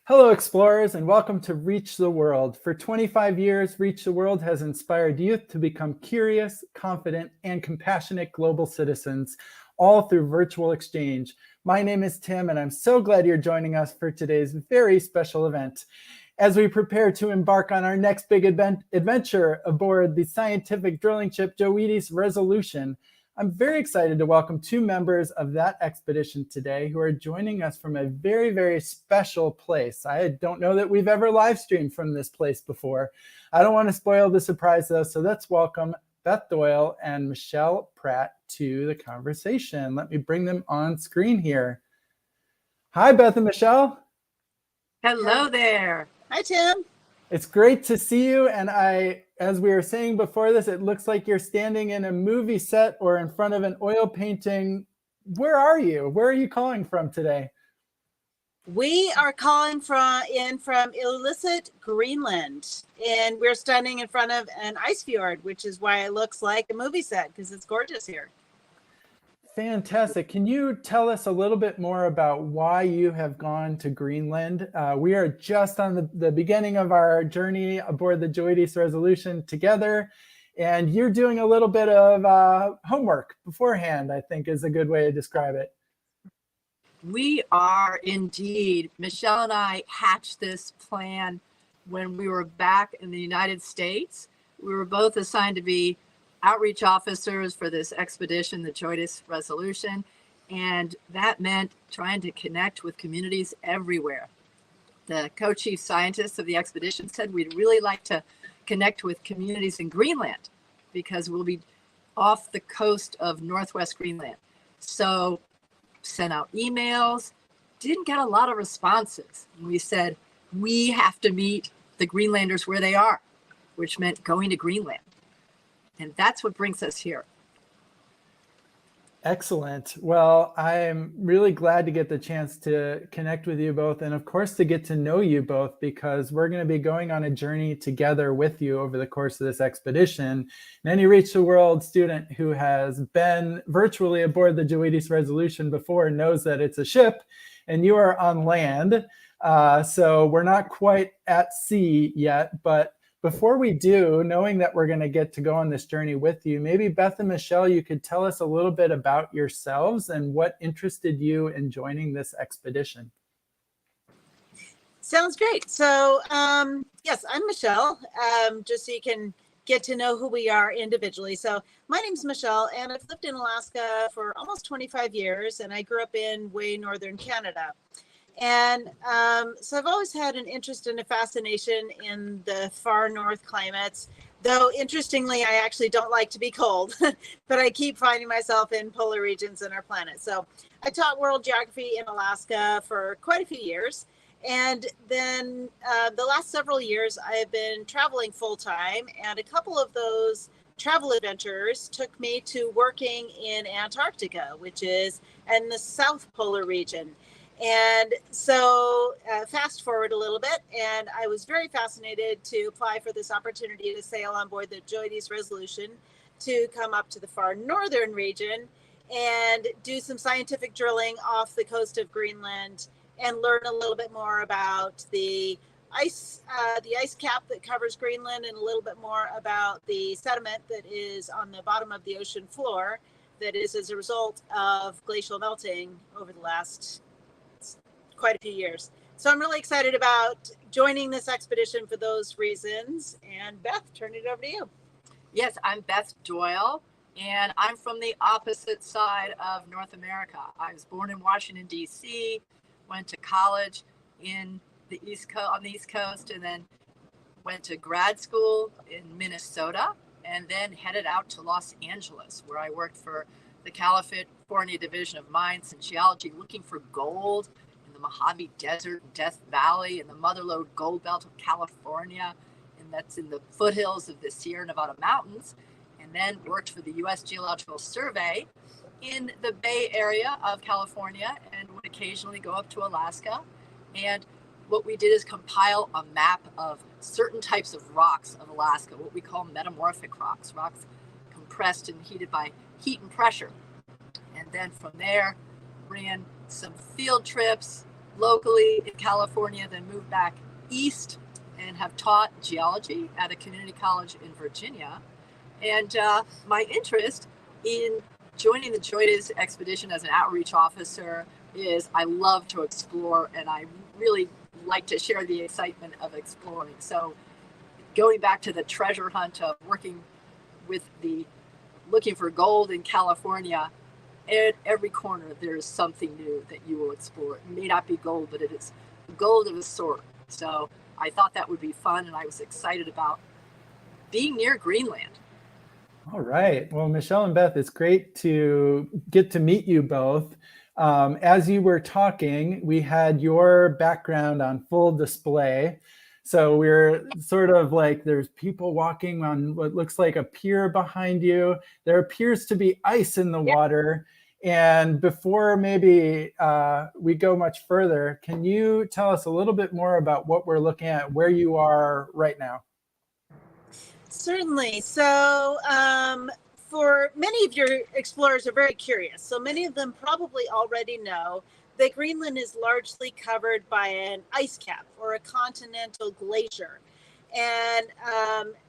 Hello, explorers, and welcome to Reach the World. For 25 years, Reach the World has inspired youth to become curious, confident, and compassionate global citizens, all through virtual exchange. My name is Tim, and I'm so glad you're joining us for today's very special event. As we prepare to embark on our next big adventure aboard the scientific drilling ship JOIDES Resolution, I'm very excited to welcome two members of that expedition today who are joining us from a very, very special place. I don't know that we've ever live streamed from this place before. I don't want to spoil the surprise though, so let's welcome Beth Doyle and Michelle Pratt to the conversation. Let me bring them on screen here. Hi, Beth and Michelle. Hello there. Hi, Tim. It's great to see you. And as we were saying before this, it looks like you're standing in a movie set or in front of an oil painting. Where are you? Where are you calling from today? We are calling from Illulissat, Greenland, and we're standing in front of an ice fjord, which is why it looks like a movie set because it's gorgeous here. Fantastic. Can you tell us a little bit more about why you have gone to Greenland? We are just on the beginning of our journey aboard the JOIDES Resolution together, and you're doing a little bit of homework beforehand, I think is a good way to describe it. We are indeed. Michelle and I hatched this plan when we were back in the United States. We were both assigned to be outreach officers for this expedition, the JOIDES Resolution, and that meant trying to connect with communities everywhere. The co-chief scientists of the expedition said we'd really like to connect with communities in Greenland because we'll be off the coast of Northwest Greenland. So sent out emails, didn't get a lot of responses. We said, we have to meet the Greenlanders where they are, which meant going to Greenland. And that's what brings us here. Excellent. Well, I'm really glad to get the chance to connect with you both and of course to get to know you both because we're going to be going on a journey together with you over the course of this expedition. And any Reach the World student who has been virtually aboard the JOIDES Resolution before knows that it's a ship and you are on land. So we're not quite at sea yet, but before we do, knowing that we're going to get to go on this journey with you, maybe Beth and Michelle, you could tell us a little bit about yourselves and what interested you in joining this expedition. Sounds great. So, yes, I'm Michelle, just so you can get to know who we are individually. So my name's Michelle, and I've lived in Alaska for almost 25 years, and I grew up in way northern Canada. And so I've always had an interest and a fascination in the far north climates, though interestingly, I actually don't like to be cold, but I keep finding myself in polar regions in our planet. So I taught world geography in Alaska for quite a few years. And then the last several years, I have been traveling full time, and a couple of those travel adventures took me to working in Antarctica, which is in the South Polar region. And so fast forward a little bit, and I was very fascinated to apply for this opportunity to sail on board the JOIDES Resolution to come up to the far northern region and do some scientific drilling off the coast of Greenland and learn a little bit more about the ice cap that covers Greenland and a little bit more about the sediment that is on the bottom of the ocean floor that is as a result of glacial melting over the last quite a few years. So I'm really excited about joining this expedition for those reasons. And Beth, turn it over to you. Yes, I'm Beth Doyle, and I'm from the opposite side of North America. I was born in Washington, D.C., went to college on the East Coast, and then went to grad school in Minnesota, and then headed out to Los Angeles, where I worked for the California Division of Mines and Geology, looking for gold the Mojave Desert, Death Valley, and the Motherlode Gold Belt of California, and that's in the foothills of the Sierra Nevada mountains, and then worked for the U.S. Geological Survey in the Bay Area of California and would occasionally go up to Alaska. And what we did is compile a map of certain types of rocks of Alaska, what we call metamorphic rocks compressed and heated by heat and pressure. And then from there, ran some field trips, locally in California, then moved back east and have taught geology at a community college in Virginia. And my interest in joining the JOIDES expedition as an outreach officer is I love to explore, and I really like to share the excitement of exploring. So going back to the treasure hunt of working with looking for gold in California, at every corner there's something new that you will explore. It may not be gold, but it is gold of a sort. So I thought that would be fun, and I was excited about being near Greenland. All right. Well, Michelle and Beth, it's great to get to meet you both. As you were talking, we had your background on full display. So we're sort of like, there's people walking on what looks like a pier behind you. There appears to be ice in the water. And before maybe we go much further, can you tell us a little bit more about what we're looking at, where you are right now? Certainly. So for many of your explorers are very curious. So many of them probably already know that Greenland is largely covered by an ice cap or a continental glacier. And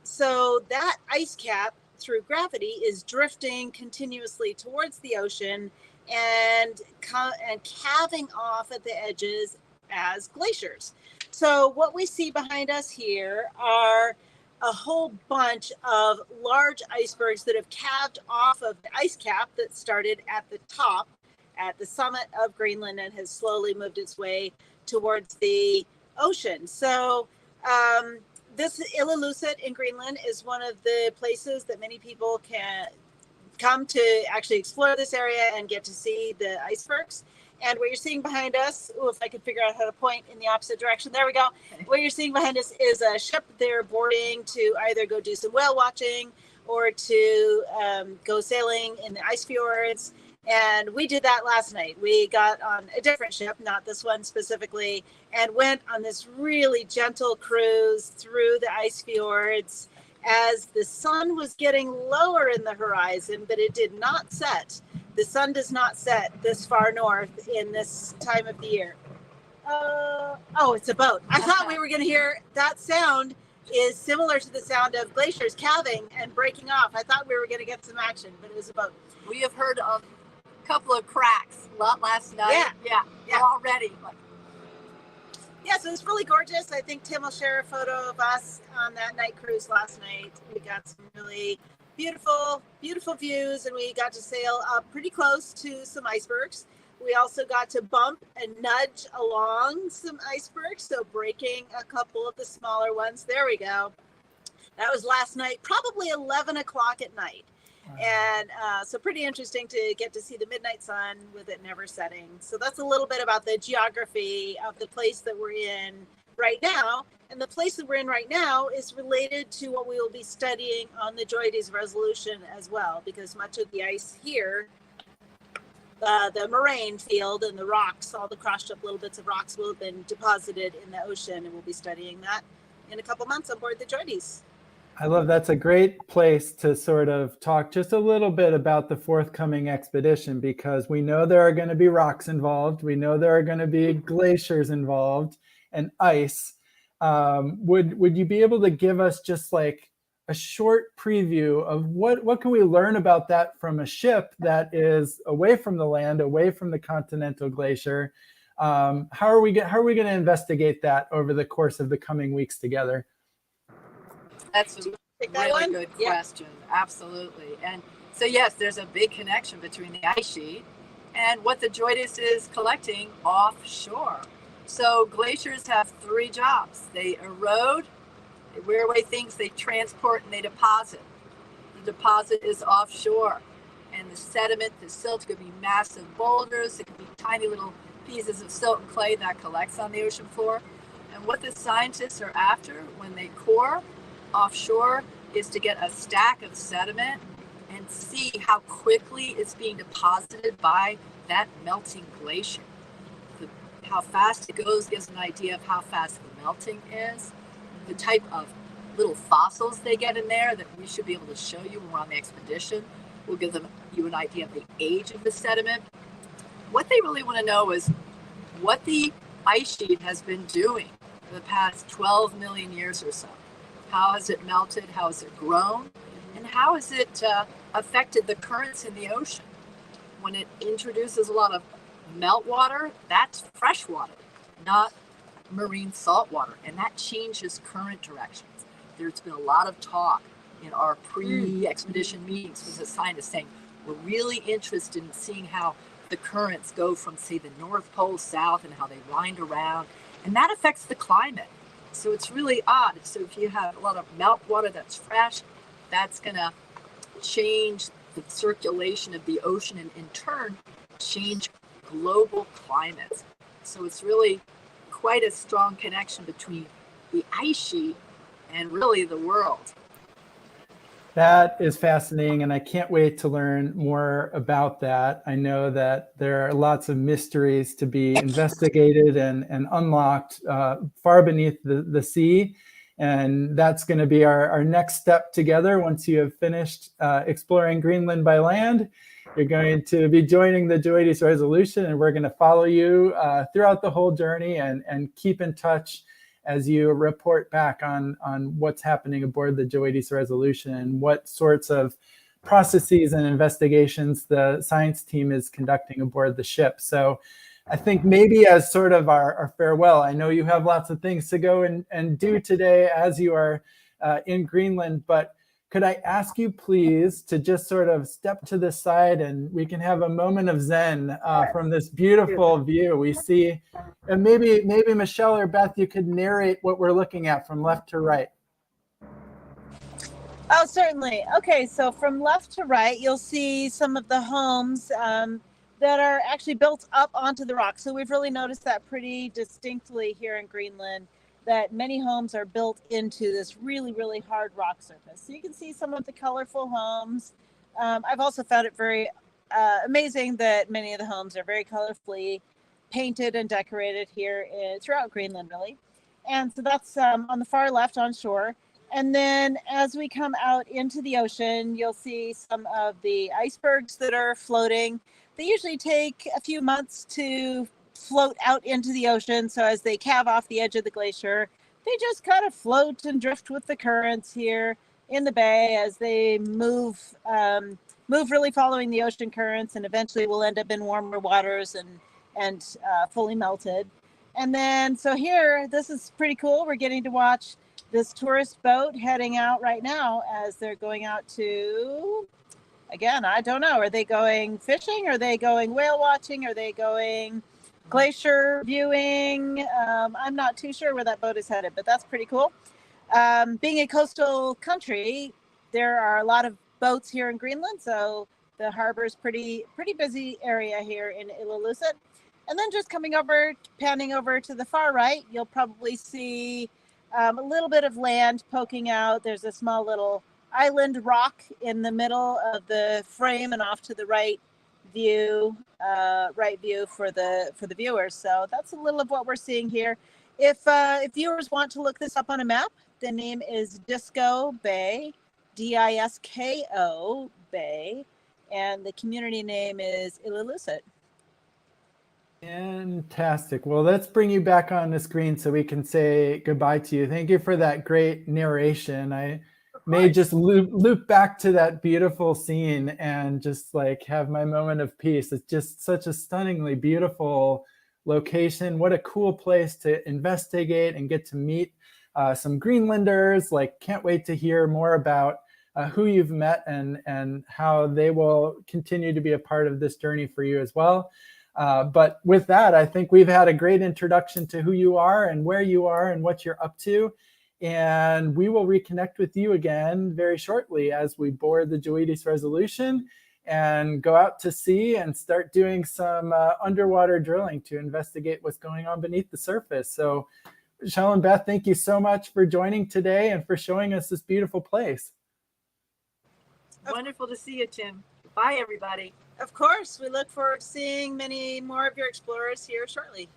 so that ice cap through gravity is drifting continuously towards the ocean and calving off at the edges as glaciers. So what we see behind us here are a whole bunch of large icebergs that have calved off of the ice cap that started at the top, at the summit of Greenland, and has slowly moved its way towards the ocean. So this Illulissat in Greenland is one of the places that many people can come to actually explore this area and get to see the icebergs. And what you're seeing behind us, if I could figure out how to point in the opposite direction, there we go. What you're seeing behind us is a ship they're boarding to either go do some whale watching or to go sailing in the ice fjords. And we did that last night. We got on a different ship, not this one specifically, and went on this really gentle cruise through the ice fjords as the sun was getting lower in the horizon, but it did not set. The sun does not set this far north in this time of the year. Oh, it's a boat. I thought we were going to hear that sound is similar to the sound of glaciers calving and breaking off. I thought we were going to get some action, but it was a boat. We have heard of a couple of cracks last night. Yeah. Already. Yeah, so it's really gorgeous. I think Tim will share a photo of us on that night cruise last night. We got some really beautiful views, and we got to sail up pretty close to some icebergs. We also got to bump and nudge along some icebergs, so breaking a couple of the smaller ones. There we go. That was last night, probably 11 o'clock at night. Wow. And so pretty interesting to get to see the midnight sun with it never setting. So that's a little bit about the geography of the place that we're in right now. And the place that we're in right now is related to what we will be studying on the JOIDES Resolution as well, because much of the ice here, the moraine field and the rocks, all the crushed up little bits of rocks will have been deposited in the ocean, and we'll be studying that in a couple months on board the JOIDES. I love that's a great place to sort of talk just a little bit about the forthcoming expedition, because we know there are going to be rocks involved. We know there are going to be glaciers involved and ice. Would you be able to give us just like a short preview of what can we learn about that from a ship that is away from the land, away from the continental glacier? How are we going to investigate that over the course of the coming weeks together? That's a really good question. Yeah. Absolutely. And so, yes, there's a big connection between the ice sheet and what the JOIDES is collecting offshore. So glaciers have three jobs. They erode, they wear away things, they transport, and they deposit. The deposit is offshore. And the sediment, the silt, could be massive boulders. It could be tiny little pieces of silt and clay that collects on the ocean floor. And what the scientists are after when they core offshore is to get a stack of sediment and see how quickly it's being deposited by that melting glacier. How fast it goes gives an idea of how fast the melting is. The type of little fossils they get in there that we should be able to show you when we're on the expedition will give you an idea of the age of the sediment. What they really want to know is what the ice sheet has been doing for the past 12 million years or so. How has it melted? How has it grown? And how has it affected the currents in the ocean? When it introduces a lot of meltwater, that's fresh water, not marine salt water, and that changes current directions. There's been a lot of talk in our pre-expedition meetings with the scientists saying we're really interested in seeing how the currents go from, say, the North Pole south and how they wind around, and that affects the climate. So it's really odd. So if you have a lot of meltwater that's fresh, that's going to change the circulation of the ocean and in turn change global climates. So it's really quite a strong connection between the ice sheet and really the world. That is fascinating, and I can't wait to learn more about that. I know that there are lots of mysteries to be investigated and unlocked far beneath the sea, and that's going to be our next step together. Once you have finished exploring Greenland by land, you're going to be joining the JOIDES Resolution, and we're going to follow you throughout the whole journey and keep in touch as you report back on what's happening aboard the JOIDES Resolution and what sorts of processes and investigations the science team is conducting aboard the ship. So I think maybe as sort of our farewell, I know you have lots of things to go and do today as you are in Greenland, but could I ask you please to just sort of step to the side and we can have a moment of Zen from this beautiful view we see. And maybe Michelle or Beth, you could narrate what we're looking at from left to right. Oh, certainly. Okay, so from left to right, you'll see some of the homes that are actually built up onto the rock. So we've really noticed that pretty distinctly here in Greenland, that many homes are built into this really, really hard rock surface. So you can see some of the colorful homes. I've also found it very amazing that many of the homes are very colorfully painted and decorated here throughout Greenland, really. And so that's on the far left on shore. And then as we come out into the ocean, you'll see some of the icebergs that are floating. They usually take a few months to float out into the ocean. So as they calve off the edge of the glacier, they just kind of float and drift with the currents here in the bay as they move really following the ocean currents, and eventually will end up in warmer waters and fully melted. And then so here, this is pretty cool. We're getting to watch this tourist boat heading out right now as they're going out to, again, I don't know, are they going fishing? Are they going whale watching? Are they going glacier viewing? I'm not too sure where that boat is headed, but that's pretty cool. Being a coastal country, there are a lot of boats here in Greenland, so the harbor is pretty busy area here in Illulissat. And then just panning over to the far right, you'll probably see a little bit of land poking out. There's a small little island rock in the middle of the frame and off to the right view for the viewers. So that's a little of what we're seeing here. If viewers want to look this up on a map, the name is Disko Bay, Disko Bay, and the community name is Illulissat. Fantastic. Well, let's bring you back on the screen so we can say goodbye to you. Thank you for that great narration. I may just loop back to that beautiful scene and just like have my moment of peace. It's just such a stunningly beautiful location. What a cool place to investigate and get to meet some Greenlanders. Like, can't wait to hear more about who you've met and how they will continue to be a part of this journey for you as well. But with that, I think we've had a great introduction to who you are and where you are and what you're up to. And we will reconnect with you again very shortly as we board the JOIDES Resolution and go out to sea and start doing some underwater drilling to investigate what's going on beneath the surface. So Michelle and Beth, thank you so much for joining today and for showing us this beautiful place. Wonderful to see you, Tim. Bye, everybody. Of course, we look forward to seeing many more of your explorers here shortly.